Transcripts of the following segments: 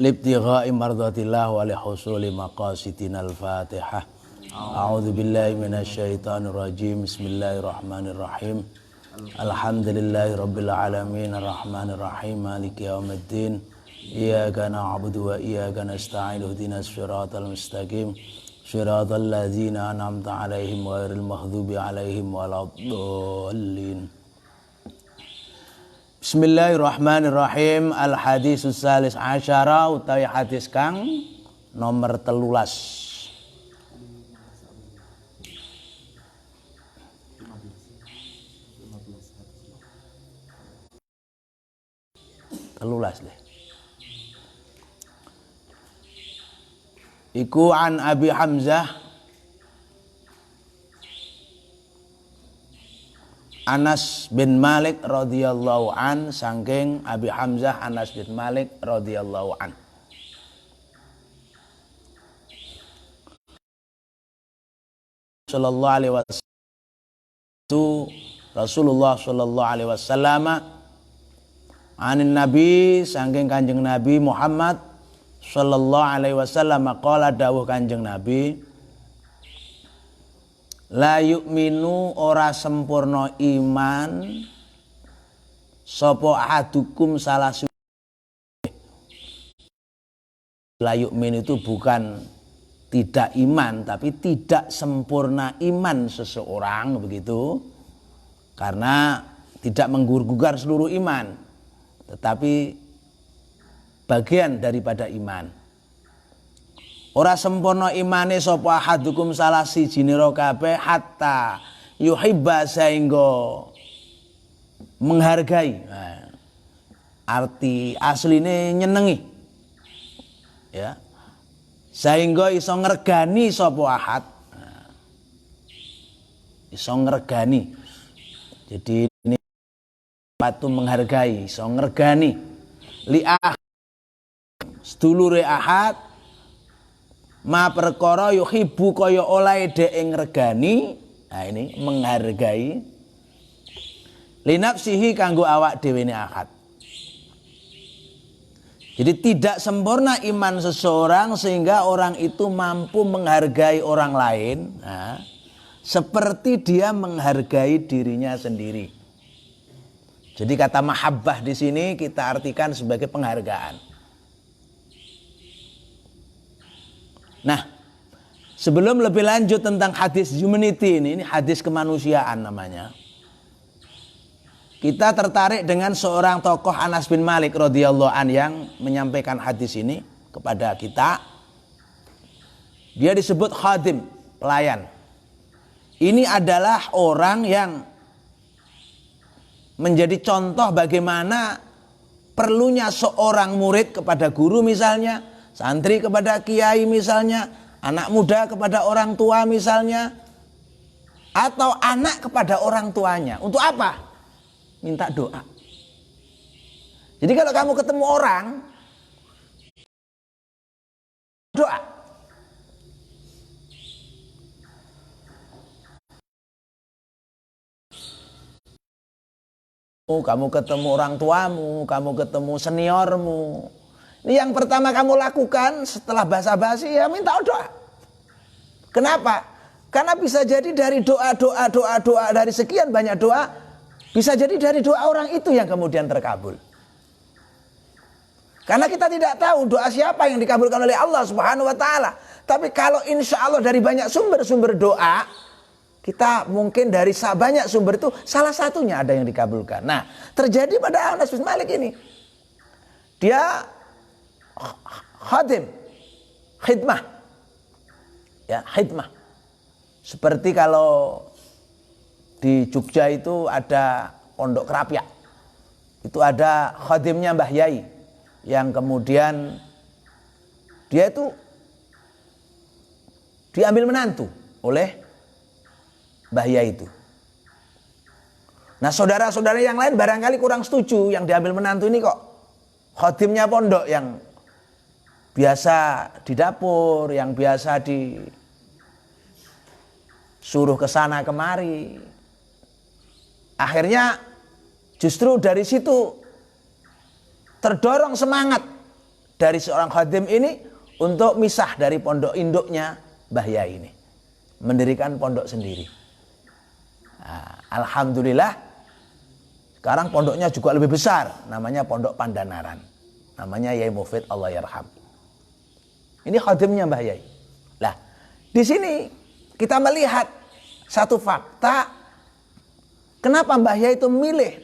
libtigha'i mardatillah wa lihusuli maqasidinal Fatihah. A'udzu billahi minasyaitonir rajim. Bismillahirrahmanirrahim. Alhamdulillahi rabbil alamin arrahmanir rahim maliki yaumiddin. Iyyaka na'budu wa iyyaka nasta'in ihdinas siratal mustaqim. Siratal ladzina an'amta 'alaihim ghairil maghdubi 'alaihim waladdallin. Bismillahirrahmanirrahim. Al hadisus salis asyara utawi hadis kang nomor 13. Iku an Abi Hamzah Anas bin Malik radhiyallahu an, saking Abi Hamzah Anas bin Malik radhiyallahu an. Sallallahu alaihi wasallam, Rasulullah sallallahu alaihi wasallam anin Nabi, saking Kanjeng Nabi Muhammad sallallahu alaihi wasallam, qala dawuh Kanjeng Nabi, la yu'minu ora sempurna iman sapa ahadukum salah suci. La yu'min itu bukan tidak iman, tapi tidak sempurna iman seseorang, begitu, karena tidak menggugur seluruh iman, tetapi bagian daripada iman. Ora sempurna imane sapa ahadukum salah sijine ro kabeh hatta yuhibba, saengga menghargai. Nah, arti asline nyenengi, ya, saengga iso ngregani sapa ahad. Nah, iso ngregani. Jadi ini patu menghargai, iso ngregani li ahad sedulure ahad ma perkara yuhibbu kaya oleh dhek ngregani. Nah, ini menghargai li nafsihi kanggo awak dhewe ne ahad. Jadi tidak sempurna iman seseorang sehingga orang itu mampu menghargai orang lain, nah, seperti dia menghargai dirinya sendiri. Jadi kata mahabbah di sini kita artikan sebagai penghargaan. Nah, sebelum lebih lanjut tentang hadis humanity ini hadis kemanusiaan namanya, kita tertarik dengan seorang tokoh Anas bin Malik radhiyallahu an yang menyampaikan hadis ini kepada kita. Dia disebut khadim, pelayan. Ini adalah orang yang menjadi contoh bagaimana perlunya seorang murid kepada guru misalnya, santri kepada kiai misalnya, anak muda kepada orang tua misalnya, atau anak kepada orang tuanya. Untuk apa? Minta doa. Jadi kalau kamu ketemu orang, doa. Kamu ketemu orang tuamu, kamu ketemu seniormu, ini yang pertama kamu lakukan setelah basa-basi ya minta doa. Kenapa? Karena bisa jadi dari doa dari sekian banyak doa, bisa jadi dari doa orang itu yang kemudian terkabul. Karena kita tidak tahu doa siapa yang dikabulkan oleh Allah Subhanahu wa taala. Tapi kalau insya Allah dari banyak sumber-sumber doa, kita mungkin dari banyak sumber itu salah satunya ada yang dikabulkan. Nah, terjadi pada Anas bin Malik ini. Dia khadim, khidmah, ya, khidmah. Seperti kalau di Jogja itu ada pondok Kerapia, itu ada khadimnya Mbah Yai, yang kemudian dia itu diambil menantu oleh Mbah Yai itu. Nah, saudara-saudara yang lain barangkali kurang setuju, yang diambil menantu ini kok khadimnya pondok yang biasa di dapur, yang biasa disuruh ke sana kemari. Akhirnya justru dari situ terdorong semangat dari seorang khadim ini untuk misah dari pondok induknya Mbah Yai ini, mendirikan pondok sendiri. Nah, alhamdulillah sekarang pondoknya juga lebih besar, namanya Pondok Pandanaran, namanya Yai Mufid Allah Yarham. Ini khadimnya Mbah Yai. Nah, di sini kita melihat satu fakta, kenapa Mbah Yai itu milih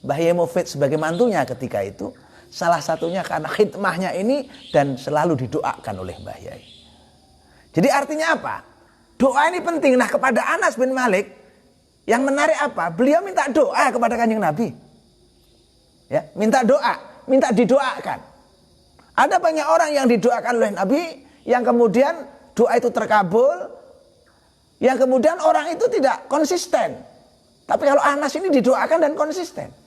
Mbah Yai Mufid sebagai mantunya ketika itu. Salah satunya karena khidmahnya ini dan selalu didoakan oleh Mbah Yai. Jadi artinya apa? Doa ini penting. Nah, kepada Anas bin Malik yang menarik apa? Beliau minta doa kepada Kanjeng Nabi. Ya, minta doa, minta didoakan. Ada banyak orang yang didoakan oleh Nabi yang kemudian doa itu terkabul, yang kemudian orang itu tidak konsisten. Tapi kalau Anas ini didoakan dan konsisten.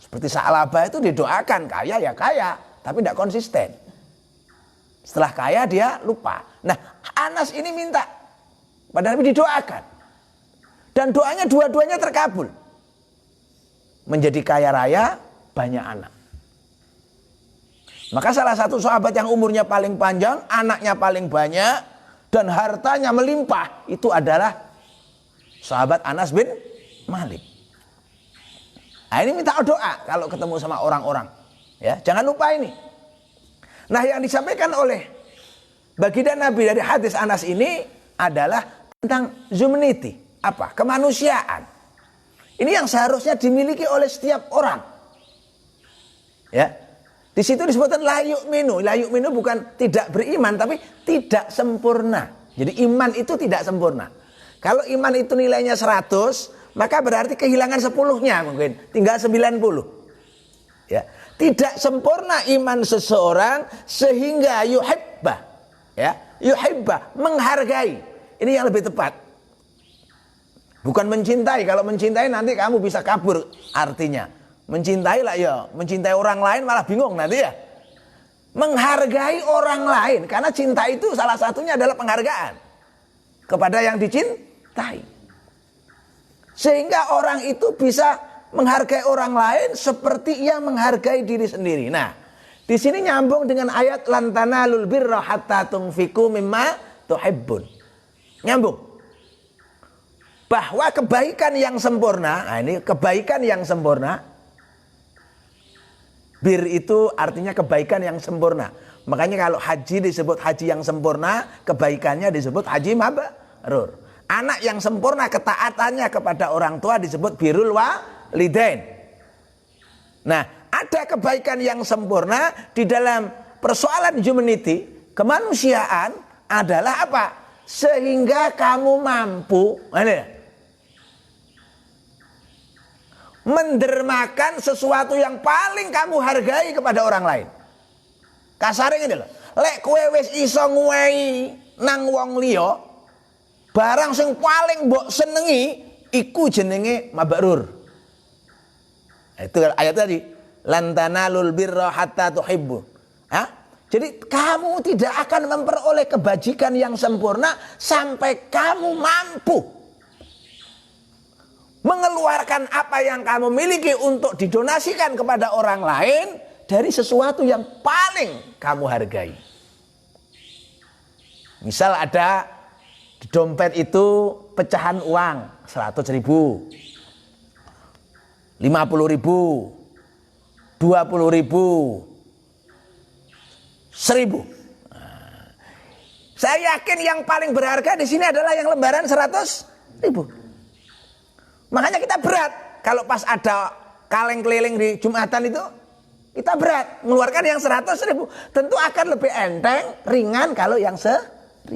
Seperti Sa'labah itu didoakan, kaya ya kaya, tapi tidak konsisten. Setelah kaya dia lupa. Nah, Anas ini minta pada Nabi didoakan. Dan doanya dua-duanya terkabul. Menjadi kaya raya, banyak anak. Maka salah satu sahabat yang umurnya paling panjang, anaknya paling banyak, dan hartanya melimpah, itu adalah sahabat Anas bin Malik. Nah, ini minta doa kalau ketemu sama orang-orang. Ya, jangan lupa ini. Nah, yang disampaikan oleh baginda Nabi dari hadis Anas ini adalah tentang humanity, apa? Kemanusiaan. Ini yang seharusnya dimiliki oleh setiap orang. Ya. Di situ disebutkan la yu'minu. La yu'minu bukan tidak beriman, tapi tidak sempurna. Jadi iman itu tidak sempurna. Kalau iman itu nilainya 100, maka berarti kehilangan 10-nya mungkin, tinggal 90. Ya, tidak sempurna iman seseorang sehingga yuhibbah, ya, yuhibbah, menghargai. Ini yang lebih tepat. Bukan mencintai. Kalau mencintai nanti kamu bisa kabur artinya. Mencintai lah ya, mencintai orang lain malah bingung nanti ya. Menghargai orang lain, karena cinta itu salah satunya adalah penghargaan kepada yang dicintai. Sehingga orang itu bisa menghargai orang lain seperti ia menghargai diri sendiri. Nah, di sini nyambung dengan ayat lan tanalul birra hatta tunfiqu mimma tuhibbun. Nyambung. Bahwa kebaikan yang sempurna, nah ini kebaikan yang sempurna. Bir itu artinya kebaikan yang sempurna. Makanya kalau haji disebut haji yang sempurna, kebaikannya disebut haji mabrur. Anak yang sempurna ketaatannya kepada orang tua disebut birrul walidain. Nah, ada kebaikan yang sempurna di dalam persoalan humanity, kemanusiaan adalah apa? Sehingga kamu mampu mendermakan sesuatu yang paling kamu hargai kepada orang lain. Kasarnya ini loh, lek kowe wis iso nguwehi nang wong liya, barang sing paling mbok senengi iku jenenge mabrur. Itu ayat tadi, lan tanalul birra hatta tuhibbu. Jadi kamu tidak akan memperoleh kebajikan yang sempurna sampai kamu mampu mengeluarkan apa yang kamu miliki untuk didonasikan kepada orang lain dari sesuatu yang paling kamu hargai. Misal ada di dompet itu pecahan uang 100.000, 50.000, 20.000, 1.000. Saya yakin yang paling berharga di sini adalah yang lembaran 100.000. Makanya kita berat kalau pas ada kaleng keliling di Jumatan itu, kita berat mengeluarkan yang 100.000. Tentu akan lebih enteng, ringan kalau yang 1.000.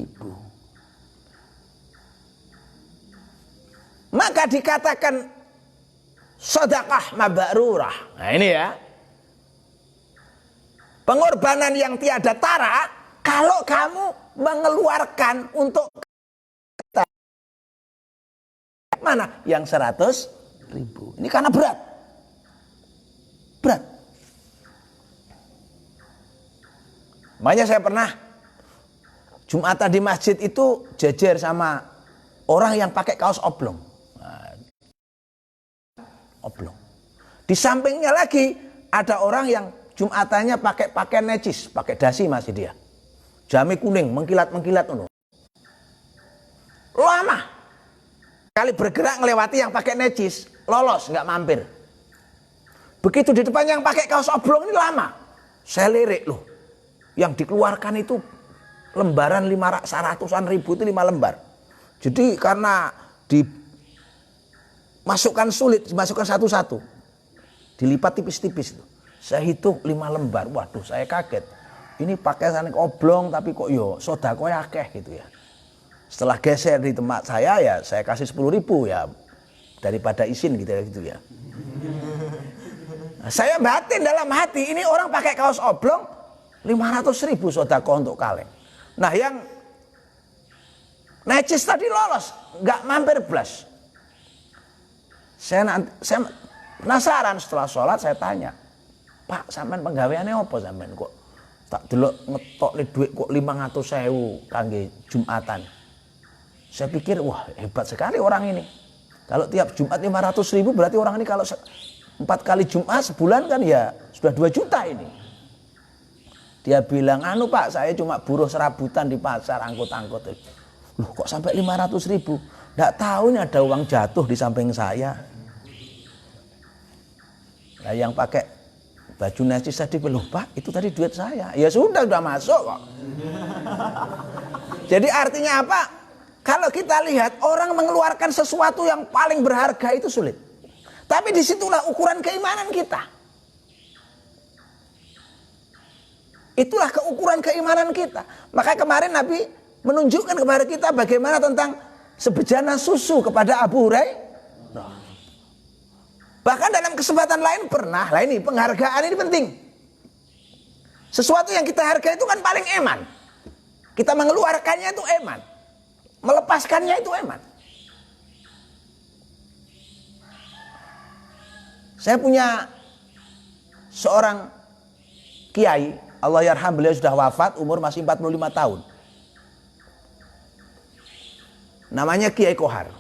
Maka dikatakan sedekah mabrurah. Nah ini ya, pengorbanan yang tiada tara kalau kamu mengeluarkan untuk mana? Yang 100.000. Ini karena berat. Berat. Makanya saya pernah Jumatan di masjid itu jejer sama orang yang pakai kaos oblong. Oblong. Di sampingnya lagi ada orang yang Jumatannya pakai pakaian necis, pakai dasi masih dia. Jami kuning, mengkilat-mengkilat ono. Lama. Kali bergerak ngelewati yang pakai necis, lolos, nggak mampir. Begitu di depan yang pakai kaos oblong ini lama. Saya lirik loh. Yang dikeluarkan itu lembaran 500-an ribu itu 5 lembar. Jadi karena dimasukkan sulit, dimasukkan satu-satu. Dilipat tipis-tipis itu. Saya hitung 5 lembar. Waduh, saya kaget. Ini pakai sanik oblong tapi kok yo sodako akeh gitu ya. Setelah geser di tempat saya ya saya kasih 10.000 ya daripada isin gitu ya. Nah, saya batin dalam hati ini orang pakai kaos oblong 500.000 sodako untuk kaleng. Nah yang necis tadi lolos nggak mampir blas. Saya penasaran setelah sholat saya tanya, Pak, sampean penggaweane apa sampean kok tak delok ngetokne duit kok 500.000 kangge Jumatan. Saya pikir wah hebat sekali orang ini. Kalau tiap Jumat 500.000 berarti orang ini kalau 4 kali Jumat sebulan kan ya sudah 2 juta ini. Dia bilang, anu Pak, saya cuma buruh serabutan di pasar angkut-angkut. Loh kok sampai 500.000? Nggak tahu ini ada uang jatuh di samping saya. Nah yang pakai baju necis tadi belum Pak, itu tadi duit saya. Ya sudah masuk kok. Jadi artinya apa? Kalau kita lihat orang mengeluarkan sesuatu yang paling berharga itu sulit. Tapi disitulah ukuran keimanan kita. Itulah keukuran keimanan kita. Maka kemarin Nabi menunjukkan kepada kita bagaimana tentang sebejana susu kepada Abu Hurairah. Bahkan dalam kesempatan lain pernah, lah ini penghargaan ini penting. Sesuatu yang kita hargai itu kan paling eman. Kita mengeluarkannya itu eman. Melepaskannya itu eman. Saya punya seorang kiai, Allah yarham, beliau sudah wafat, umur masih 45 tahun. Namanya Kiai Kohar.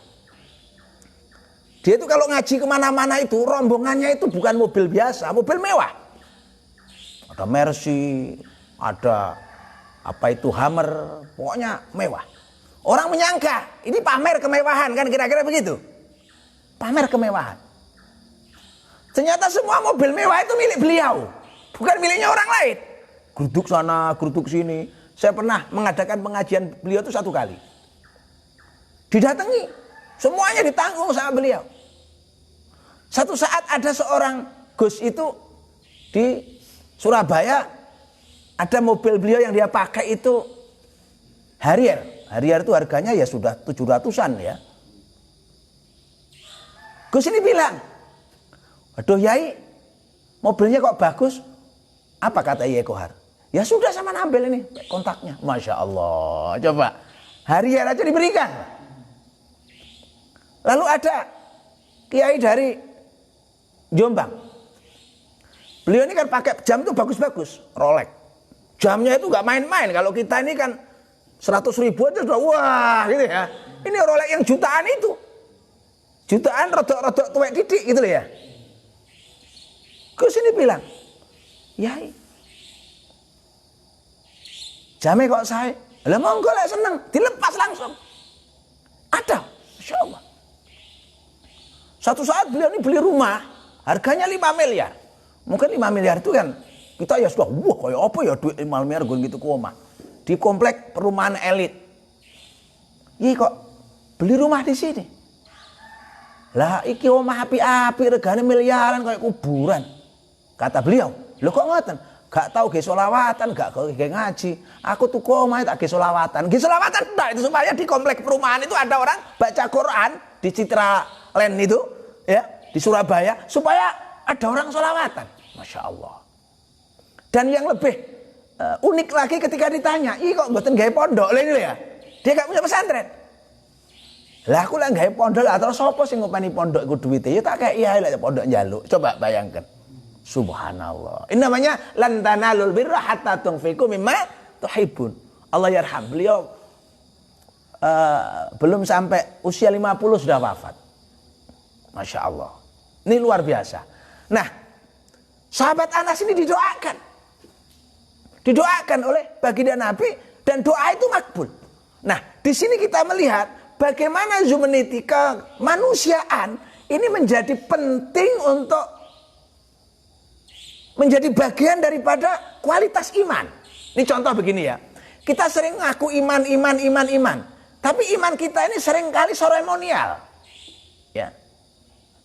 Dia itu kalau ngaji kemana-mana itu rombongannya itu bukan mobil biasa, mobil mewah. Ada Mercy, ada apa itu Hummer, pokoknya mewah. Orang menyangka ini pamer kemewahan kan kira-kira begitu. Pamer kemewahan. Ternyata semua mobil mewah itu milik beliau, bukan miliknya orang lain. Geruduk sana, geruduk sini. Saya pernah mengadakan pengajian beliau itu 1 kali. Didatangi, semuanya ditanggung sama beliau. Satu saat ada seorang Gus itu di Surabaya, ada mobil beliau yang dia pakai itu Harrier. Harrier itu harganya ya sudah 700-an ya. Gus ini bilang, aduh Yai, mobilnya kok bagus. Apa kata Yai Kohar? Ya sudah sama ambil ini kontaknya. Masya Allah, coba Harrier aja diberikan. Lalu ada kiai dari Jombang. Beliau ini kan pakai jam itu bagus-bagus, Rolex. Jamnya itu nggak main-main. Kalau kita ini kan 100.000 aja sudah wah gitu ya. Ini Rolex yang jutaan itu. Jutaan rodok-rodok tuwek didik gitu loh ya. Gus ini bilang, Yai, jamnya kok saya? Lah monggo lah seneng, dilepas langsung. Ada, Masya Allah. Satu saat beliau ini beli rumah, harganya 5 miliar. Mungkin 5 miliar itu kan, kita ya sudah, wah kayak apa ya duit 5 miliar gue gitu ke rumah. Di komplek perumahan elit. Iya kok beli rumah di sini. Lah iki omah api-api regane miliaran kayak kuburan. Kata beliau, "Lho kok ngoten? Gak tahu ge selawatan, gak ge ngaji. Aku tuku omah tak ge selawatan. Ge selawatan enggak itu supaya di komplek perumahan itu ada orang baca Quran di Citra Land itu ya, di Surabaya supaya ada orang selawatan." Masya Allah. Dan yang lebih unik lagi ketika ditanya, "Ih kok mboten gawe pondok lho ini ya?" Dia gak punya pesantren. Lah aku lah gawe pondok lah terus sapa sing ngopeni pondok iku duwite? Ya tak kei ae lek pondok njaluk. Coba bayangkan. Subhanallah. Ini namanya lan tanalul birra hatta tunfiqu mimma tuhibbun. Allah yarham. Beliau belum sampai usia 50 sudah wafat. Masya Allah. Ini luar biasa. Nah, Sahabat Anas ini didoakan oleh baginda Nabi, dan doa itu makbul. Nah, di sini kita melihat bagaimana humanity, kemanusiaan ini menjadi penting untuk menjadi bagian daripada kualitas iman. Ini contoh begini ya. Kita sering ngaku iman. Tapi iman kita ini sering kali seremonial. Ya.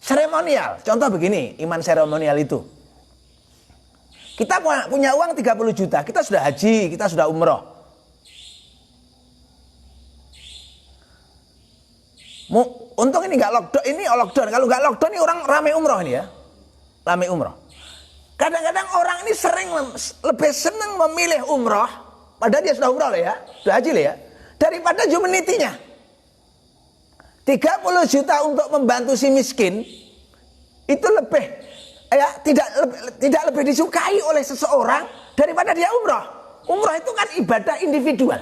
Seremonial. Contoh begini, iman seremonial itu. Kita punya uang 30 juta, kita sudah haji, kita sudah umroh. Untung ini nggak lockdown. Kalau nggak lockdown ini orang ramai umroh ini ya. Ramai umroh. Kadang-kadang orang ini sering lebih senang memilih umroh, padahal dia sudah umroh ya, sudah haji ya, daripada humanity-nya. 30 juta untuk membantu si miskin itu lebih tidak lebih disukai oleh seseorang daripada dia umroh. Umroh itu kan ibadah individual.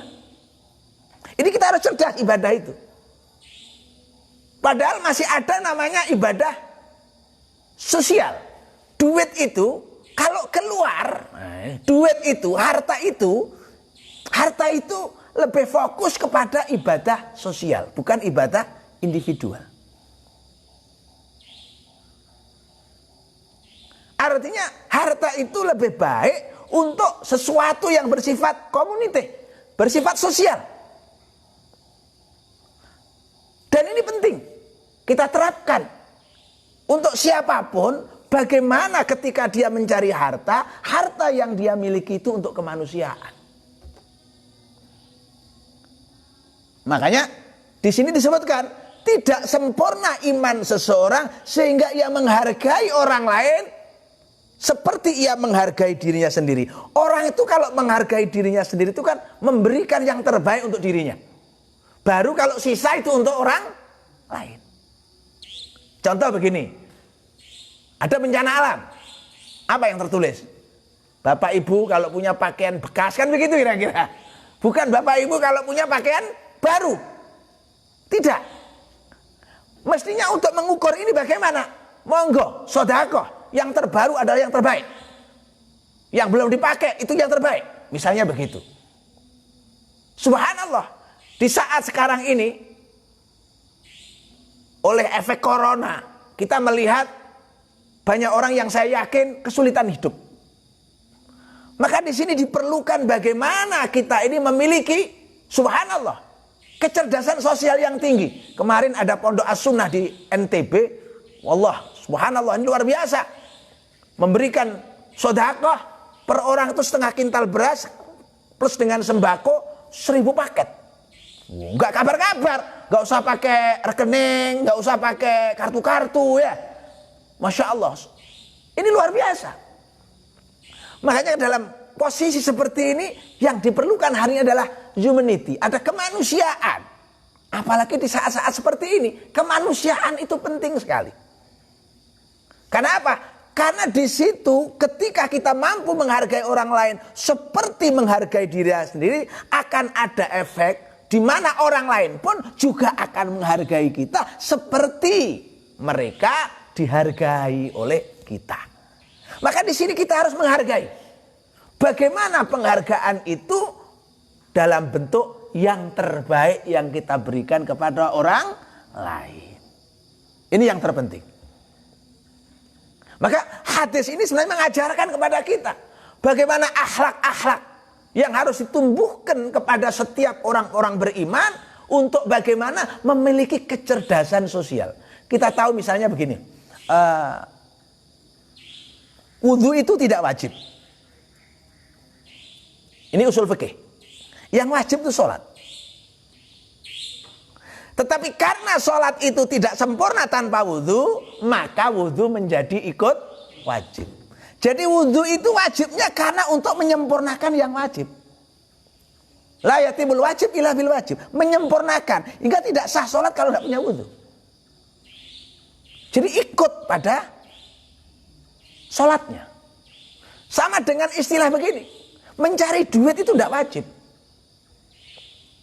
Ini kita harus cerdas ibadah itu. Padahal masih ada namanya ibadah sosial. Duit itu kalau keluar, harta itu lebih fokus kepada ibadah sosial, bukan ibadah individual. Artinya harta itu lebih baik untuk sesuatu yang bersifat komuniti, bersifat sosial. Dan ini penting kita terapkan untuk siapapun, bagaimana ketika dia mencari harta yang dia miliki itu untuk kemanusiaan. Makanya di sini disebutkan tidak sempurna iman seseorang sehingga ia menghargai orang lain seperti ia menghargai dirinya sendiri. Orang itu kalau menghargai dirinya sendiri itu kan memberikan yang terbaik untuk dirinya. Baru kalau sisa itu untuk orang lain. Contoh begini. Ada bencana alam. Apa yang tertulis? Bapak Ibu kalau punya pakaian bekas, kan begitu kira-kira. Bukan Bapak Ibu kalau punya pakaian baru. Tidak. Mestinya untuk mengukur ini bagaimana? Monggo, sedekah. Yang terbaru adalah yang terbaik. Yang belum dipakai itu yang terbaik. Misalnya begitu. Subhanallah. Di saat sekarang ini, oleh efek corona, kita melihat banyak orang yang saya yakin kesulitan hidup. Maka di sini diperlukan bagaimana kita ini memiliki, subhanallah, kecerdasan sosial yang tinggi. Kemarin ada pondok as-sunnah di NTB, wallah, subhanallah, ini luar biasa. Memberikan sedekah per orang itu setengah kintal beras plus dengan sembako 1000 paket. Nggak kabar-kabar, nggak usah pakai rekening, nggak usah pakai kartu-kartu ya. Masya Allah, ini luar biasa. Makanya dalam posisi seperti ini yang diperlukan hari ini adalah humanity, ada kemanusiaan. Apalagi di saat-saat seperti ini, kemanusiaan itu penting sekali. Karena apa? Karena di situ ketika kita mampu menghargai orang lain seperti menghargai diri sendiri, akan ada efek di mana orang lain pun juga akan menghargai kita seperti mereka dihargai oleh kita. Maka di sini kita harus menghargai. Bagaimana penghargaan itu dalam bentuk yang terbaik yang kita berikan kepada orang lain. Ini yang terpenting. Maka hadis ini sebenarnya mengajarkan kepada kita bagaimana akhlak-akhlak yang harus ditumbuhkan kepada setiap orang-orang beriman untuk bagaimana memiliki kecerdasan sosial. Kita tahu misalnya begini, wudu itu tidak wajib. Ini usul fikih. Yang wajib itu sholat. Tetapi karena sholat itu tidak sempurna tanpa wudu, maka wudu menjadi ikut wajib. Jadi wudu itu wajibnya karena untuk menyempurnakan yang wajib. La yatibul wajib illa bil wajib. Menyempurnakan. Hingga tidak sah sholat kalau tidak punya wudu. Jadi ikut pada sholatnya. Sama dengan istilah begini. Mencari duit itu tidak wajib.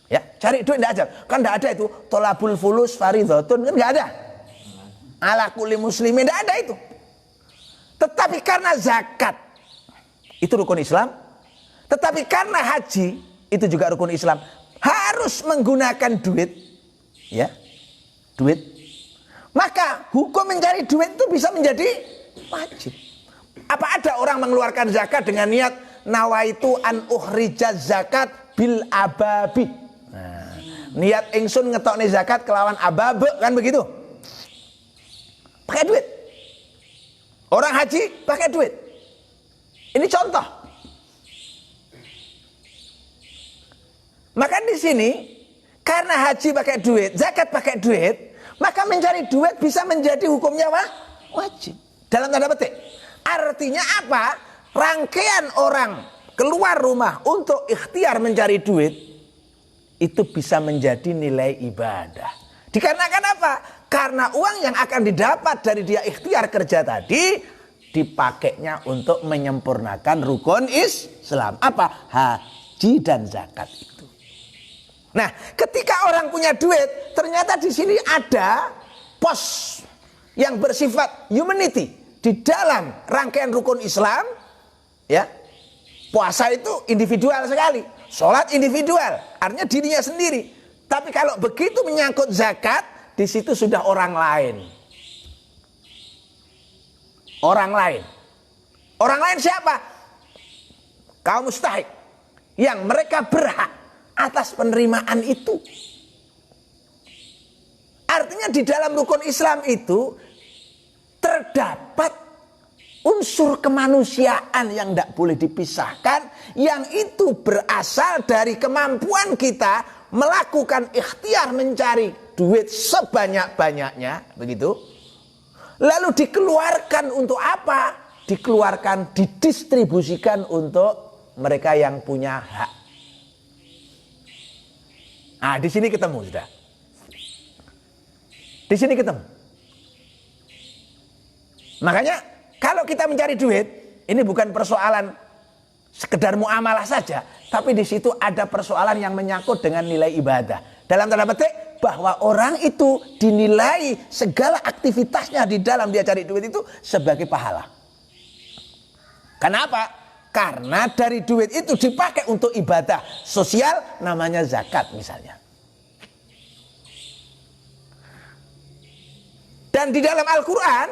Ya, cari duit tidak ada. Kan tidak ada itu. Tolabul fulus faridhatun. Kan tidak ada. Ala kulli muslimin. Tidak ada itu. Tetapi karena zakat itu rukun Islam, tetapi karena haji itu juga rukun Islam, harus menggunakan duit, ya, duit. Maka hukum mencari duit itu bisa menjadi wajib. Apa ada orang mengeluarkan zakat dengan niat nawaitu an ukhrijaz zakat bil ababi? Nah, niat ingsun ngetokne zakat kelawan ababe, kan begitu? Pakai duit. Orang haji pakai duit. Ini contoh. Maka di sini karena haji pakai duit, zakat pakai duit, maka mencari duit bisa menjadi hukumnya wajib. Dalam tanda petik. Artinya apa? Rangkaian orang keluar rumah untuk ikhtiar mencari duit itu bisa menjadi nilai ibadah. Dikarenakan apa? Karena uang yang akan didapat dari dia ikhtiar kerja tadi dipakainya untuk menyempurnakan rukun Islam. Apa? Haji dan zakat itu. Nah, ketika orang punya duit, ternyata di sini ada pos yang bersifat humanity di dalam rangkaian rukun Islam, ya. Puasa itu individual sekali, sholat individual, artinya dirinya sendiri. Tapi kalau begitu menyangkut zakat, di situ sudah orang lain. Orang lain. Orang lain siapa? Kaum mustahik yang mereka berhak atas penerimaan itu. Artinya di dalam rukun Islam itu terdapat unsur kemanusiaan yang tidak boleh dipisahkan, yang itu berasal dari kemampuan kita melakukan ikhtiar mencari duit sebanyak-banyaknya, begitu. Lalu dikeluarkan untuk apa? Dikeluarkan, didistribusikan untuk mereka yang punya hak. Nah, di sini ketemu sudah. Di sini ketemu. Makanya kalau kita mencari duit, ini bukan persoalan sekedar muamalah saja, tapi di situ ada persoalan yang menyangkut dengan nilai ibadah. Dalam tanda petik bahwa orang itu dinilai segala aktivitasnya di dalam dia cari duit itu sebagai pahala. Kenapa? Karena dari duit itu dipakai untuk ibadah sosial, namanya zakat misalnya. Dan di dalam Al-Quran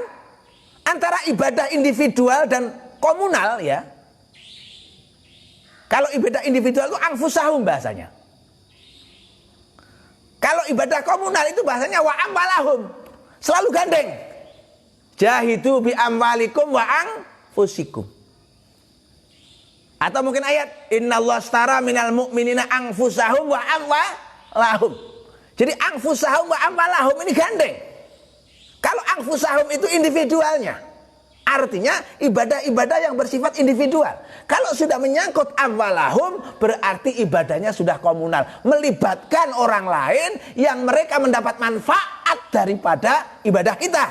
antara ibadah individual dan komunal, ya. Kalau ibadah individual itu anfusahum bahasanya. Kalau ibadah komunal itu bahasanya wa amwalahum. Selalu gandeng. Jahidu bi amwalikum wa anfusikum. Atau mungkin ayat innallaha astara minal mu'minina anfusahum wa amwalahum. Jadi anfusahum wa amwalahum ini gandeng. Kalau anfusahum itu individualnya, artinya ibadah-ibadah yang bersifat individual. Kalau sudah menyangkut amwalahum, berarti ibadahnya sudah komunal, melibatkan orang lain yang mereka mendapat manfaat daripada ibadah kita.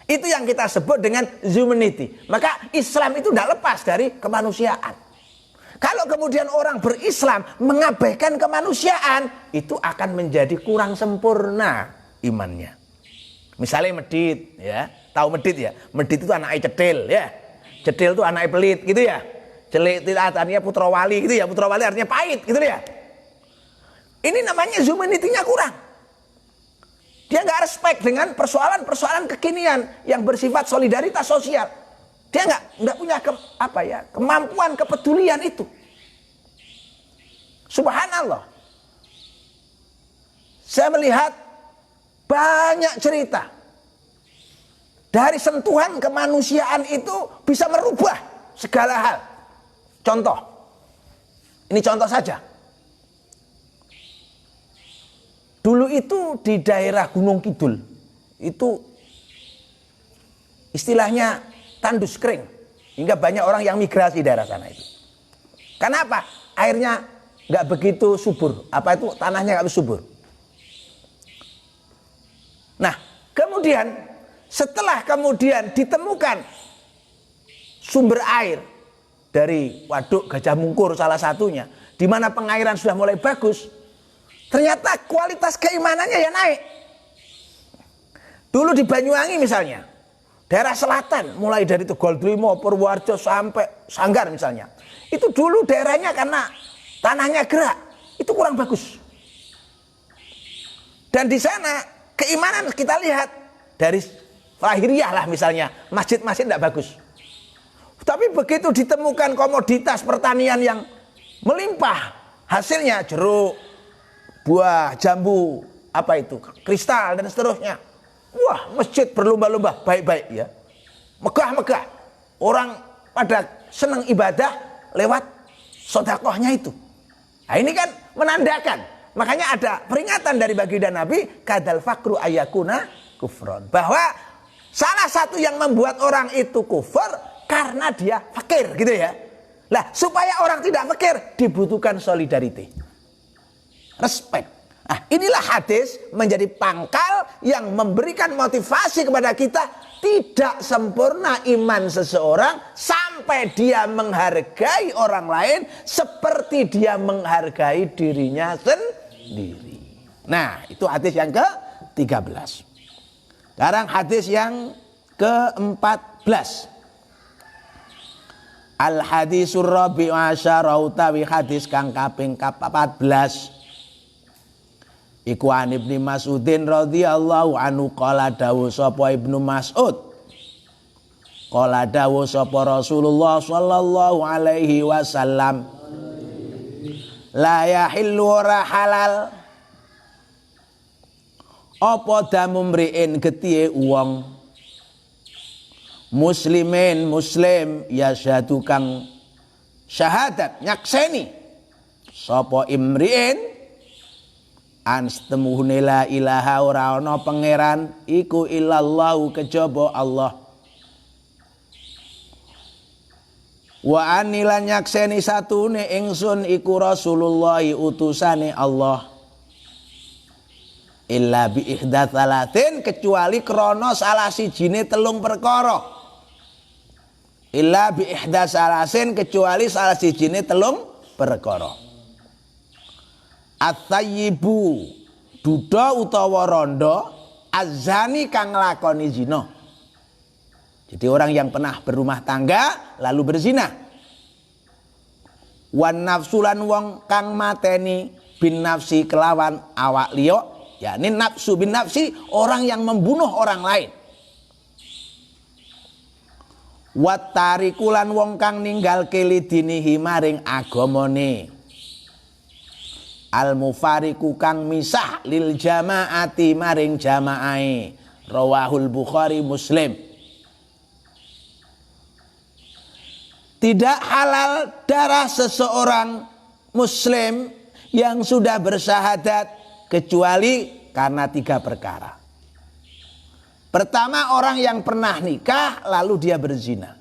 Itu yang kita sebut dengan humanity. Maka Islam itu tidak lepas dari kemanusiaan. Kalau kemudian orang berislam mengabaikan kemanusiaan, itu akan menjadi kurang sempurna imannya. Misalnya medit, ya, tahu medit ya? Medit itu anaknya cedil, ya. Cedil itu anaknya pelit, gitu ya. Celik itu artinya putra wali, gitu ya. Putra wali artinya pahit, gitu ya. Ini namanya humanity-nya kurang. Dia nggak respect dengan persoalan-persoalan kekinian yang bersifat solidaritas sosial. Dia nggak punya kemampuan kepedulian itu. Subhanallah. Saya melihat banyak cerita dari sentuhan kemanusiaan itu bisa merubah segala hal. Contoh, ini contoh saja. Dulu itu di daerah Gunung Kidul itu istilahnya tandus kering, hingga banyak orang yang migrasi daerah sana itu. Kenapa? Airnya nggak begitu subur. Apa itu, tanahnya nggak subur. Nah, kemudian setelah kemudian ditemukan sumber air dari Waduk Gajah Mungkur salah satunya, di mana pengairan sudah mulai bagus, ternyata kualitas keimanannya ya naik. Dulu di Banyuwangi misalnya, daerah selatan, mulai dari Tegal Purworejo sampai Sanggar misalnya, itu dulu daerahnya karena tanahnya gerak, itu kurang bagus. Dan di sana keimanan kita lihat dari lahiriah lah misalnya, masjid-masjid tidak bagus. Tapi begitu ditemukan komoditas pertanian yang melimpah, hasilnya jeruk, buah, jambu, apa itu, kristal dan seterusnya. Wah, masjid berlomba-lomba, baik-baik ya. Megah-megah. Orang pada senang ibadah lewat sedekahnya itu. Nah, ini kan menandakan. Makanya ada peringatan dari baginda Nabi, kadal fakru ayakuna kufron. Bahwa salah satu yang membuat orang itu kufur karena dia fakir, gitu ya. Lah, supaya orang tidak fakir dibutuhkan solidarity. Respect. Nah, inilah hadis menjadi pangkal yang memberikan motivasi kepada kita. Tidak sempurna iman seseorang sampai dia menghargai orang lain seperti dia menghargai dirinya sendiri. Nah, itu hadis yang ke-13. Sekarang hadis yang ke-14. Al-hadisur rabi'u asyara utawi hadis kang kaping ke-14. Iku an Ibnu Mas'udin radhiyallahu anhu qala dawu sapa Ibnu Mas'ud. Qala dawu sapa Rasulullah sallallahu alaihi wasallam. La yahillu ora halal apa damu mri'in getihe wong muslimin muslim yasyadu kang syahadat nyakseni sapa imri'in anstemuhune la ilaha ora ana pangeran iku illallahu kejaba Allah wa anilan nyakseni satune ingsun iku Rasulullah utusane Allah illa bi ihdatsalatin kecuali krana salah sijine telung perkara illa bi ihdatsalatin kecuali salah sijine telung perkara. At-tayyibu duda utawa rondo azani kang nglakoni zina. Jadi orang yang pernah berumah tangga lalu berzina. Wan nafsulan wong kang mateni bin nafsi kelawan awak liya, yakni nafsu bin nafsi orang yang membunuh orang lain. Wat tarikulan wong kang ninggal kelidinihi maring agamane. Al-mufariku kang misah lil jamaati maring jamaai rawahul Bukhari Muslim. Tidak halal darah seseorang muslim yang sudah bersyahadat kecuali karena 3 perkara. Pertama, orang yang pernah nikah lalu dia berzina.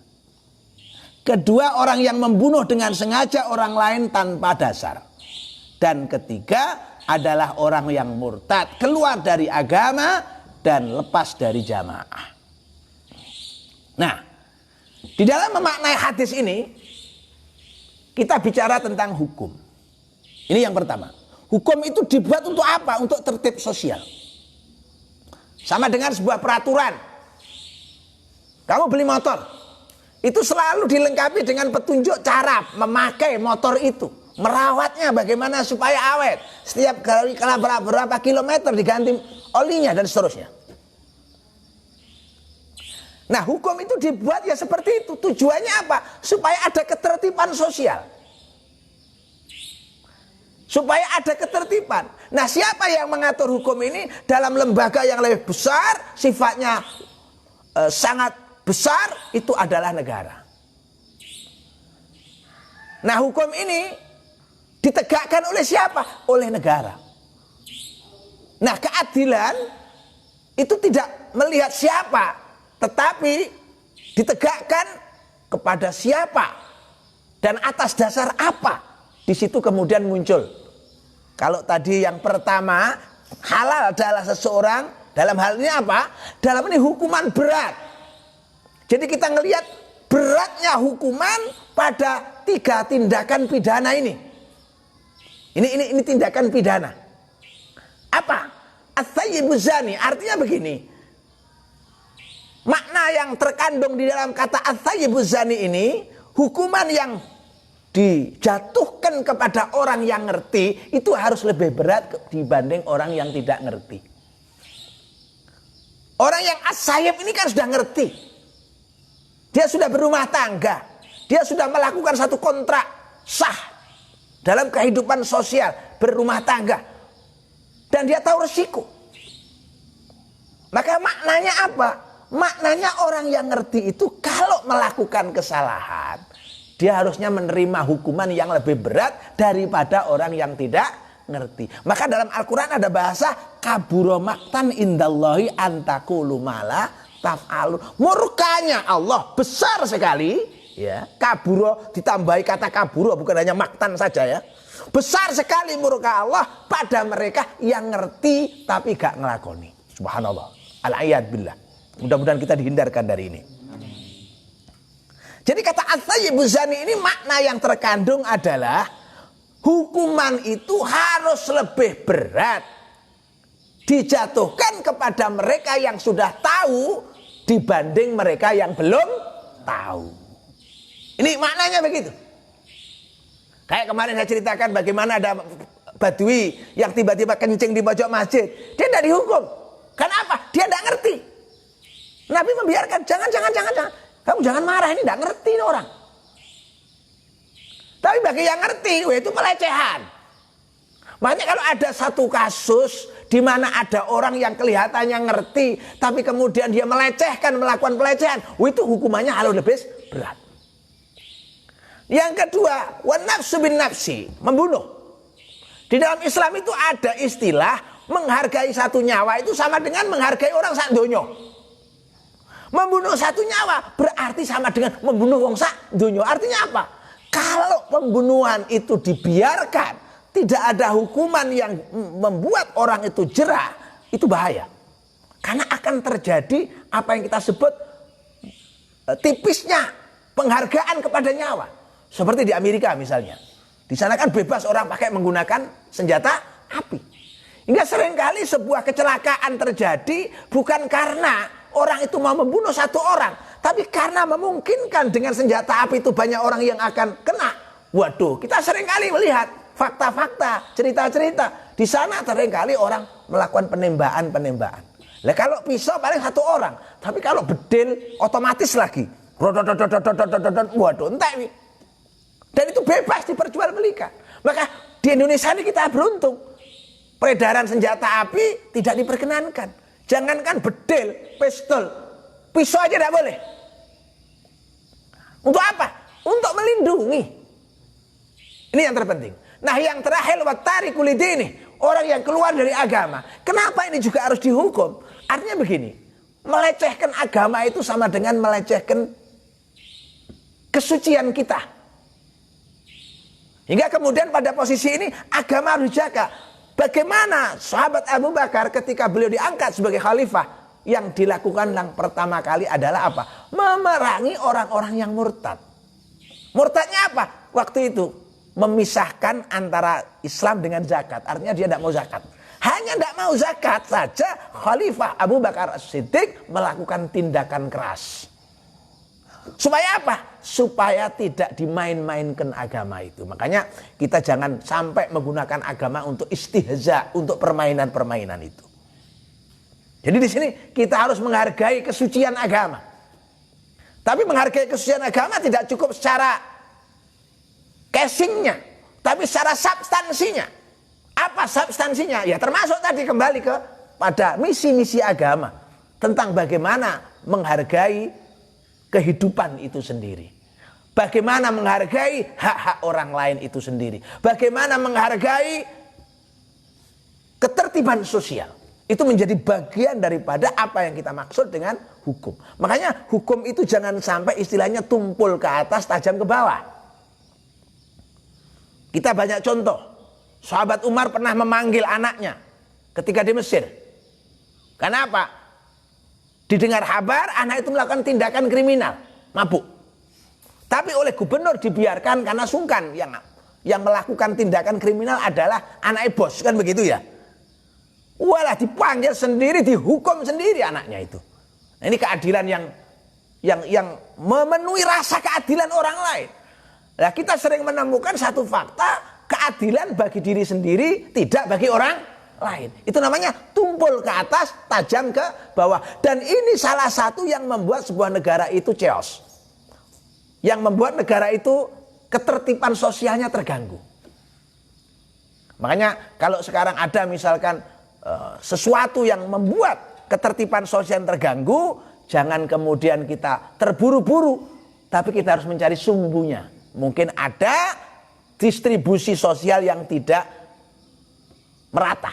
Kedua, orang yang membunuh dengan sengaja orang lain tanpa dasar. Dan ketiga adalah orang yang murtad, keluar dari agama dan lepas dari jamaah. Nah, di dalam memaknai hadis ini kita bicara tentang hukum. Ini yang pertama. Hukum itu dibuat untuk apa? Untuk tertib sosial. Sama dengan sebuah peraturan. Kamu beli motor, itu selalu dilengkapi dengan petunjuk cara memakai motor itu. Merawatnya bagaimana supaya awet. Setiap kali berapa kilometer diganti olinya dan seterusnya. Nah, hukum itu dibuat ya seperti itu. Tujuannya apa? Supaya ada ketertiban sosial. Supaya ada ketertiban. Nah, siapa yang mengatur hukum ini dalam lembaga yang lebih besar, sifatnya sangat besar, itu adalah negara. Nah, hukum ini ditegakkan oleh siapa? Oleh negara. Nah, keadilan itu tidak melihat siapa, tetapi ditegakkan kepada siapa dan atas dasar apa. Di situ kemudian muncul. Kalau tadi yang pertama halal adalah seseorang, dalam hal ini apa? Dalam ini hukuman berat. Jadi kita ngelihat beratnya hukuman pada 3 tindakan pidana ini. Ini tindakan pidana. Apa? At-thayyibuz zani, artinya begini. makna yang terkandung di dalam kata at-thayyibuz zani ini, hukuman yang dijatuhkan kepada orang yang ngerti itu harus lebih berat dibanding orang yang tidak ngerti. Orang yang as-sayyib ini kan sudah ngerti. Dia sudah berumah tangga. Dia sudah melakukan satu kontrak sah dalam kehidupan sosial berumah tangga. Dan dia tahu resiko. Maka maknanya apa? Maknanya orang yang ngerti itu kalau melakukan kesalahan, dia harusnya menerima hukuman yang lebih berat daripada orang yang tidak ngerti. Maka dalam Al-Quran ada bahasa kabura maktan indallahi antaqulu mala taf'alu. Murkanya Allah besar sekali, ya. Kabura ditambahi kata kabura, bukan hanya maktan saja, ya. Besar sekali murka Allah pada mereka yang ngerti tapi gak ngelakoni. Subhanallah. Al-ayat billah. Mudah-mudahan kita dihindarkan dari ini. Jadi kata at-thayyibuz zani ini makna yang terkandung adalah hukuman itu harus lebih berat dijatuhkan kepada mereka yang sudah tahu dibanding mereka yang belum tahu. Ini maknanya begitu. Kayak kemarin saya ceritakan bagaimana ada badui yang tiba-tiba kencing di pojok masjid. Dia tidak dihukum. Kenapa? Dia tidak ngerti. Nabi membiarkan, jangan. Kamu jangan marah, ini tidak ngerti ini orang. Tapi bagi yang ngerti, itu pelecehan. Makanya kalau ada satu kasus di mana ada orang yang kelihatannya ngerti, tapi kemudian dia melecehkan, melakukan pelecehan, itu hukumannya harus lebih berat. Yang kedua, wan nafsu bin nafsi, membunuh. Di dalam Islam itu ada istilah menghargai satu nyawa itu sama dengan menghargai orang sak donya. Membunuh satu nyawa berarti sama dengan membunuh wong sak donya. Artinya apa? Kalau pembunuhan itu dibiarkan, tidak ada hukuman yang membuat orang itu jera, itu bahaya. Karena akan terjadi apa yang kita sebut tipisnya penghargaan kepada nyawa. Seperti di Amerika misalnya. Di sana kan bebas orang pakai menggunakan senjata api. Hingga seringkali sebuah kecelakaan terjadi bukan karena orang itu mau membunuh satu orang, tapi karena memungkinkan dengan senjata api itu banyak orang yang akan kena. Waduh, kita seringkali melihat fakta-fakta, cerita-cerita. Di sana seringkali orang melakukan penembakan. Lah kalau pisau paling satu orang, tapi kalau bedil otomatis lagi. Waduh, entek. Dan itu bebas diperjualbelikan. Maka di Indonesia ini kita beruntung. Peredaran senjata api tidak diperkenankan. Jangankan bedil, pistol, pisau aja tidak boleh. Untuk apa? Untuk melindungi. Ini yang terpenting. Nah yang terakhir, watariku lidini, orang yang keluar dari agama. Kenapa ini juga harus dihukum? Artinya begini, melecehkan agama itu sama dengan melecehkan kesucian kita. Hingga kemudian pada posisi ini agama harus dijaga. Bagaimana sahabat Abu Bakar ketika beliau diangkat sebagai khalifah, yang dilakukan yang pertama kali adalah apa? Memerangi orang-orang yang murtad. Murtadnya apa? Waktu itu memisahkan antara Islam dengan zakat. Artinya dia tidak mau zakat. Hanya tidak mau zakat saja khalifah Abu Bakar As-Siddiq melakukan tindakan keras. Supaya apa? Supaya tidak dimain-mainkan agama itu. Makanya kita jangan sampai menggunakan agama untuk istihza, untuk permainan-permainan itu. Jadi di sini kita harus menghargai kesucian agama. Tapi menghargai kesucian agama tidak cukup secara casingnya, tapi secara substansinya. Apa substansinya? Ya termasuk tadi kembali pada misi-misi agama tentang bagaimana menghargai kehidupan itu sendiri. Bagaimana menghargai hak-hak orang lain itu sendiri. Bagaimana menghargai ketertiban sosial. Itu menjadi bagian daripada apa yang kita maksud dengan hukum. Makanya hukum itu jangan sampai istilahnya tumpul ke atas, tajam ke bawah. Kita banyak contoh. Sahabat Umar pernah memanggil anaknya ketika di Mesir. Kenapa? Didengar kabar anak itu melakukan tindakan kriminal, mabuk. Tapi oleh gubernur dibiarkan karena sungkan. Yang melakukan tindakan kriminal adalah anak bos, kan begitu ya. Walah dipanggil sendiri, dihukum sendiri anaknya itu. Nah, ini keadilan yang memenuhi rasa keadilan orang lain. Nah, kita sering menemukan satu fakta, keadilan bagi diri sendiri, tidak bagi orang lain. Itu namanya tumpul ke atas, tajam ke bawah. Dan ini salah satu yang membuat sebuah negara itu chaos. Yang membuat negara itu ketertiban sosialnya terganggu. Makanya kalau sekarang ada misalkan sesuatu yang membuat ketertiban sosial terganggu, jangan kemudian kita terburu-buru, tapi kita harus mencari sumbunya. Mungkin ada distribusi sosial yang tidak merata,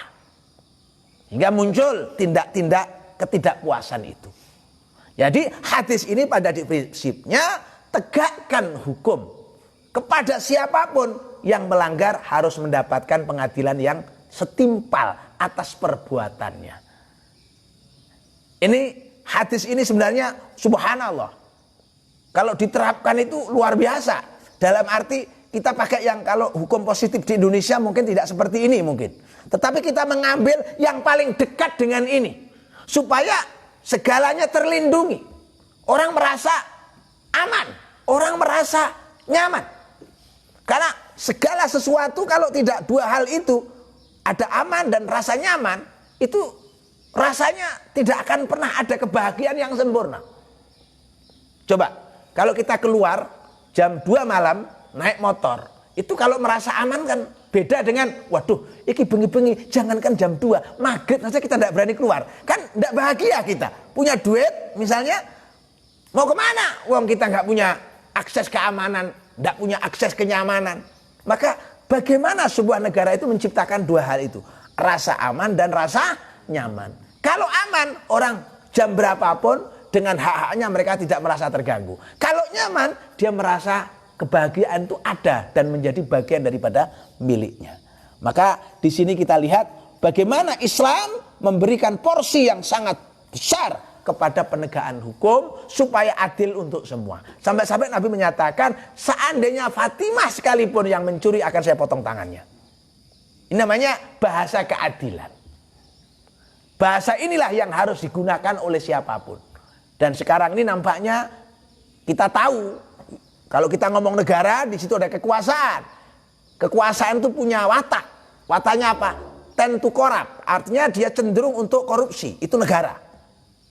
hingga muncul tindak-tindak ketidakpuasan itu. Jadi hadis ini pada prinsipnya tegakkan hukum kepada siapapun yang melanggar harus mendapatkan pengadilan yang setimpal atas perbuatannya. Ini hadis ini sebenarnya subhanallah, kalau diterapkan itu luar biasa. Dalam arti kita pakai yang kalau hukum positif di Indonesia mungkin tidak seperti ini mungkin. Tetapi kita mengambil yang paling dekat dengan ini. Supaya segalanya terlindungi. Orang merasa aman. Orang merasa nyaman. Karena segala sesuatu kalau tidak dua hal itu, ada aman dan rasa nyaman, itu rasanya tidak akan pernah ada kebahagiaan yang sempurna. Coba, kalau kita keluar jam 2 malam naik motor, itu kalau merasa aman kan beda dengan waduh iki bengi-bengi, jangankan jam 2 maghrib saja kita tidak berani keluar, kan tidak bahagia. Kita punya duit misalnya, mau kemana wong kita nggak punya akses keamanan, tidak punya akses kenyamanan. Maka bagaimana sebuah negara itu menciptakan dua hal itu, rasa aman dan rasa nyaman. Kalau aman, orang jam berapapun dengan hak-haknya mereka tidak merasa terganggu. Kalau nyaman, dia merasa kebahagiaan itu ada dan menjadi bagian daripada miliknya. Maka di sini kita lihat bagaimana Islam memberikan porsi yang sangat besar kepada penegakan hukum supaya adil untuk semua. Sampai-sampai Nabi menyatakan, seandainya Fatimah sekalipun yang mencuri akan saya potong tangannya. Ini namanya bahasa keadilan. Bahasa inilah yang harus digunakan oleh siapapun. Dan sekarang ini nampaknya kita tahu, kalau kita ngomong negara, di situ ada kekuasaan. Kekuasaan itu punya watak. Wataknya apa? Tend to corrupt. Artinya dia cenderung untuk korupsi. Itu negara.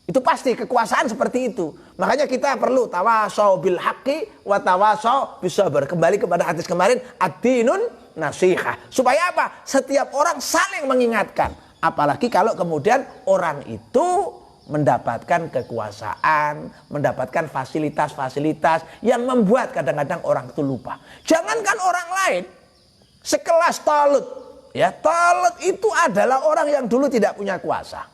Itu pasti kekuasaan seperti itu. Makanya kita perlu tawasau bil haqqi wa tawasau bis sabr. Kembali kepada hadis kemarin, ad-dinun nasihah. Supaya apa? Setiap orang saling mengingatkan. Apalagi kalau kemudian orang itu mendapatkan kekuasaan, mendapatkan fasilitas-fasilitas yang membuat kadang-kadang orang itu lupa. Jangankan orang lain, sekelas Talut. Ya, Talut itu adalah orang yang dulu tidak punya kuasa.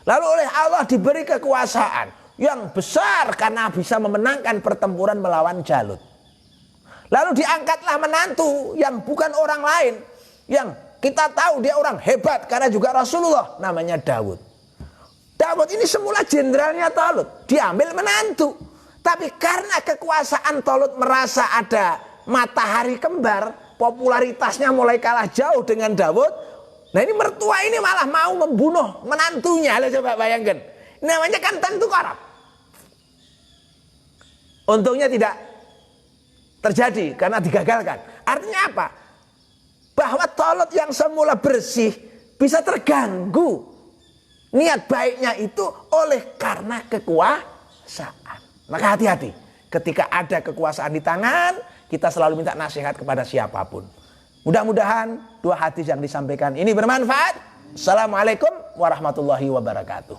Lalu oleh Allah diberi kekuasaan yang besar karena bisa memenangkan pertempuran melawan Jalut. Lalu diangkatlah menantu yang bukan orang lain, yang kita tahu dia orang hebat karena juga Rasulullah, namanya Daud. Daud ini semula jenderalnya Talut, diambil menantu. Tapi karena kekuasaan Talut merasa ada matahari kembar, popularitasnya mulai kalah jauh dengan Daud. Nah ini mertua ini malah mau membunuh menantunya. Lo coba bayangkan, namanya kan tentu korup. Untungnya tidak terjadi karena digagalkan. Artinya apa? Bahwa Talut yang semula bersih bisa terganggu niat baiknya itu oleh karena kekuasaan. Maka hati-hati ketika ada kekuasaan di tangan, kita selalu minta nasihat kepada siapapun. Mudah-mudahan dua hadis yang disampaikan ini bermanfaat. Assalamualaikum warahmatullahi wabarakatuh.